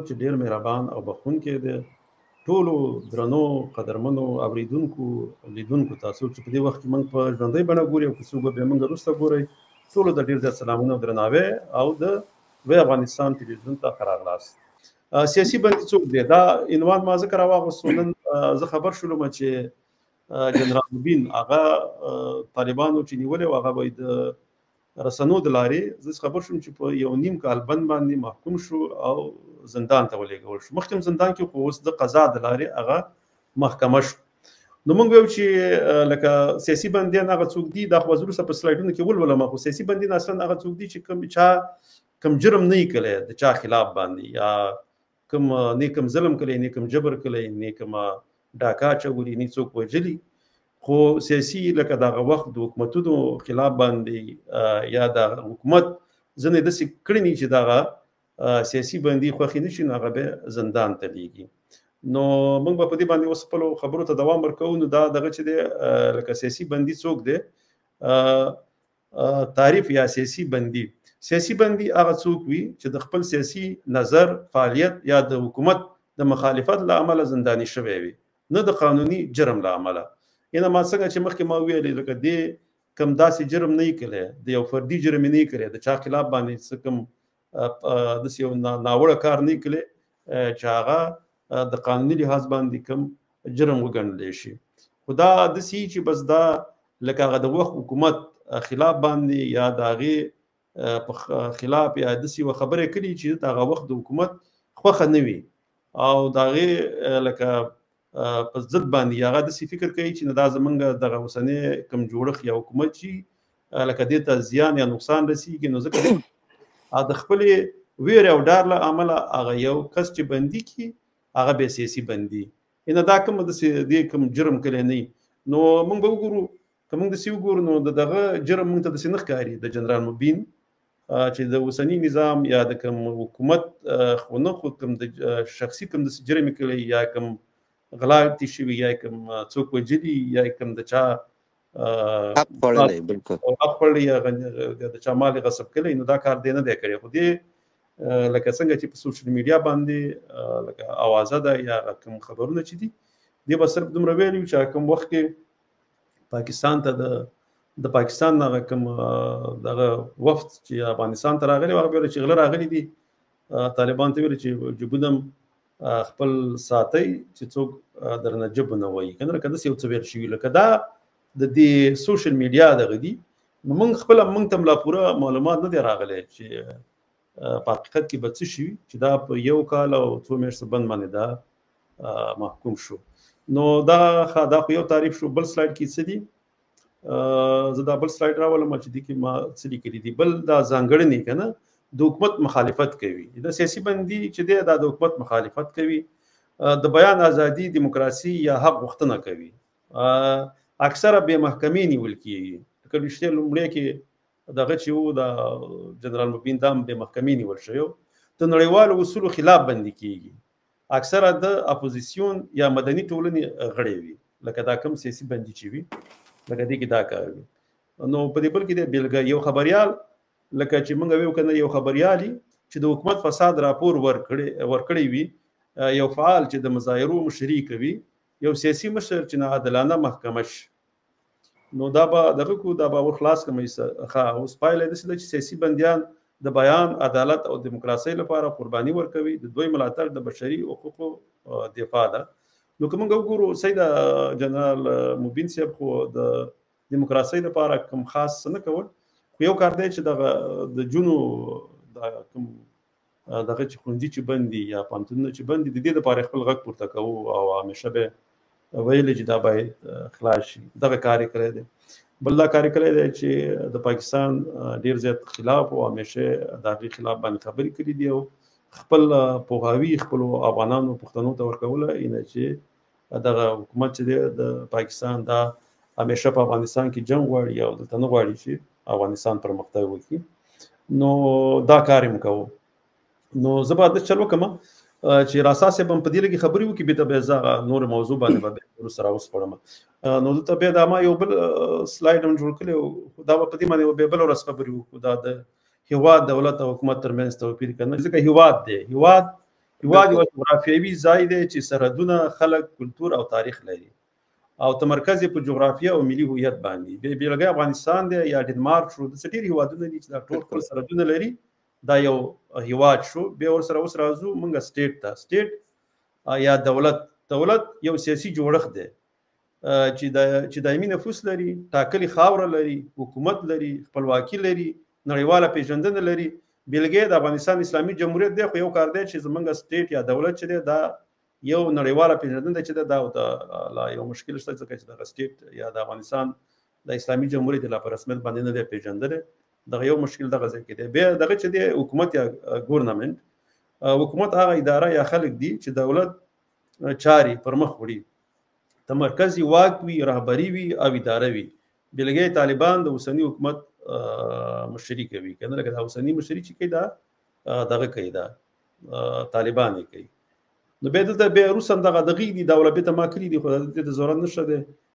چې ډېر مهربان او بخښونکی دی. ټولو درنو قدرمنو اورېدونکو لیدونکو تاسو چې په دې وخت کې موږ په ژوندۍ بڼه ګوري او که څوک به موږ وروسته ګورئ، ټولو ته ډېر زیات سلامونه او درناوی او د وی افغانستان تلویزیون ته ښه راغلاست. سیاسي بندي څوک دی؟ دا عنوان ما ځکه راواغوستو، نن زه خبر شولم چې جنرال مبین هغه طالبانو چې نیولې و هغه به د رسنو د لارې زه خبر شوم چې په 1.5 کال بند باندې محکوم شو او زندان ته ولېږل شو. مخکې زندان کې خو اوس د قضا د لارې هغه محکمه شو. نو موږ وایو چې لکه سیاسي بندیان هغه څوک دي، دا خو وروسته په سلایډونو کې ولولم، خو سیاسي بندیان اصلا هغه څوک دي چې کوم جرم نه یې کړی د چا خلاف باندې، یا کوم نه کوم ظلم کړی، نه کوم جبر کړی، نه کوم ډاکا چغولي، نه څوک وژلي، خو سیاسي لکه دغه وخت د حکومتونو خلاف باندې یا د حکومت ځنې داسې کړنې چې دغه سیاسي بندي خوښې نه شي نو هغه به زندان ته لیږي. نو موږ به په دې باندې اوس خپلو خبرو ته دوام ورکوو. نو دا دغه چې دی لکه سیاسي بندي څوک دی، تعریف یا سیاسي بندي هغه څوک وي چې د خپل سیاسي نظر، فعالیت یا د حکومت د مخالفت له امله زنداني شوی وي، نه د قانوني جرم له امله. یعنې ما څنګه چې مخکې ما ویلې لکه دې کوم داسې جرم نه یې کړی، د یو فردي جرم یې نه یې کړی، د چا خلاف باندې څه کوم داسې یو ناوړه کار نه یې کړی چې هغه د قانوني لحاظ باندې کوم جرم وګڼلی شي. خو دا داسې چې بس دا لکه هغه د وخت حکومت خلاف باندې یا د هغې په خلاف یا داسې یوه خبره کړي چې د هغه وخت د حکومت خوښه نه وي او د هغې لکه په ضد باندې هغه داسې فکر کوي چې دا زمونږ دغه اوسنی کوم جوړښت یا حکومت چې لکه دې ته زیان یا نقصان رسیږي، نو ځکه د خپلې ویرې او ډار له امله هغه یو کس چې بندي کړي هغه به سیاسي بندي. یعنې دا کوم دې کوم جرم کړی نه وي. نو موږ به وګورو، که موږ داسې وګورو نو دغه جرم موږ ته داسې نه ښکاري د جنرال مبین چې د اوسني نظام یا د کوم حکومت خو نه خو کوم د شخصي کوم داسې جرم یې کړی یا کوم غلاطي شوي یا کوم څوک وژلي یا کوم د چا حق خوړلی یا د چا مال یې غصب کړی، نو دا کار دی نه دی کړی. خو دې لکه څنګه چې په سوشل میډیا باندې لکه اوازه ده یا کوم خبرونه چې دي، دې به صرف دومره ویلي چې کوم وخت کې پاکستان ته د پاکستان هغه کوم دغه وفد چې افغانستان ته راغلی هغه ویل چې غله راغلي دي، طالبان ته ویل چې جبونه خپل ساتي چې څوک درنه جب نه وایي، کنه لکه داسې یو څه ویل شوي. لکه دا د دې سوشل میډیا دغه دي. نو موږ خپله موږ ته لا پوره معلومات نه دی راغلی چې په حقیقت کې به څه شوي چې دا په 1 کال او 2 میاشتو بند باندې دا محکوم شو. نو دا خو یو تعریف شو. بل سلایډ کې څه دي؟ زه دا بل سلایډ راولم چې دې کې ما څه لیکلي دي. بل دا ځانګړنې که نه د حکومت مخالفت کوي. د سیاسي بندي چې دی دا د حکومت مخالفت کوي، د بیان ازادي، دیموکراسي یا حق غوښتنه کوي، اکثره بې محکمې نیول کېږي. لکه رښتیا لومړی کې دغه چې و د جنرال مبین دا هم بې محکمې نیول شوی، د نړیوالو اصولو خلاف بندي کېږي، اکثره د اپوزیسیون یا مدني ټولنې غړی وي، لکه دا کوم سیاسي بندي چې وي لکه دې کې دا کار وي. نو په دې بل کې د بیلګه یو خبریال، لکه چې موږ ویو کنه یو خبریالي چې د حکومت فساد راپور ورکړی وي، یو فعال چې د مظاهرو مشري کوي، یو سیاسي مشر چې ناعادلانه محکمه شي، نو دا به دغه کو دا به خلاص کوي. اوس پایله داسې ده چې سیاسي بندیان د بیان، عدالت او دیموکراسۍ لپاره قرباني ورکوي. د دوی ملاتړ د بشري حقوقو دفاع ده. نو که موږ وګورو سید جنرال مبین صاحب خو د دیموکراسۍ لپاره کوم خاص څه نه کول، خو یو کار دی چې دغه د جونو کوم دغه چې ښوونځي چې بند دي یا پوهنتونونه چې بند دي، د دې لپاره خپل غږ پورته کوو او همیشه به ویلې چې دا باید خلاص شي. دغه کار یې کړی دی. بل دا کار یې کړی دی چې د پاکستان ډېر زیات خلاف او همیشه د هغې خلاف باندې خبرې کړي دي او خپل پوهاوي خپلو افغانانو پښتنو ته ورکوله، اینه چې دغه حکومت چې دی د پاکستان دا همیشه په افغانستان کې جنګ غواړي او دلته نه غواړي چې افغانستان پرمختګ وکړي. نو دا کار یې کوو. نو زه به دا چل وکړم چې راسا صاحب هم په دې لږې خبرې وکړي، بیا ته بیا زه نور موضوع باندې به وروسته راوسپړم. نو دلته بیا دا ما یو بل سلایډ هم جوړ کړی، دا به په دې باندې بیا بله ورځ خبرې وکړو. دا د هیواد دولت او حکومت ترمنځ توپیر کنه، ځکه هیواد دی، هیواد هیواد یو جغرافیوي ځای دی چې سرحدونه خلک کلتور او تاریخ لري او تمرکز په جغرافیه او ملي هویت باندې بیلګه افغانستان دی یا ډنمارک شو د ډېر هیوادونه دي چې دا ټول خپل سرحدونه لري دا یو هیواد شو بیا ورسره اوس راځو موږ سټیټ یا دولت یو سیاسي جوړښت دی چې دایمي نفوذ لري ټاکلي خاوره لري حکومت لري خپلواکي لري نړیواله پیژندنه لري بیلګه د افغانستان اسلامي جمهوریت دی خو یو کار دی چې زمونږ سټیټ یا دولت چې دی دا یو نړیواله پیژندنه چې دا لا یو مشکل شته چې د سټیټ یا د افغانستان د اسلامي جمهوریت د په رسمیت باندې نه دی پیژندل دا یو مشکل دغه ځای کې دی بیا دغه چې دی حکومت یا ګورنمنت حکومت هغه اداره یا خلک دي چې دولت چاري پر مخ وړي تمرکزي واک وي رهبري وي او اداره وي بیلګه طالبان د اوسنی حکومت مشري کوي کنه لکه د اوسنی مشري چې کوي دا دغه کوي دا طالبان کوي نو به دلته به روس هم دغه دغې دي دولت ته ما کړی دي خو د ضرورت نشته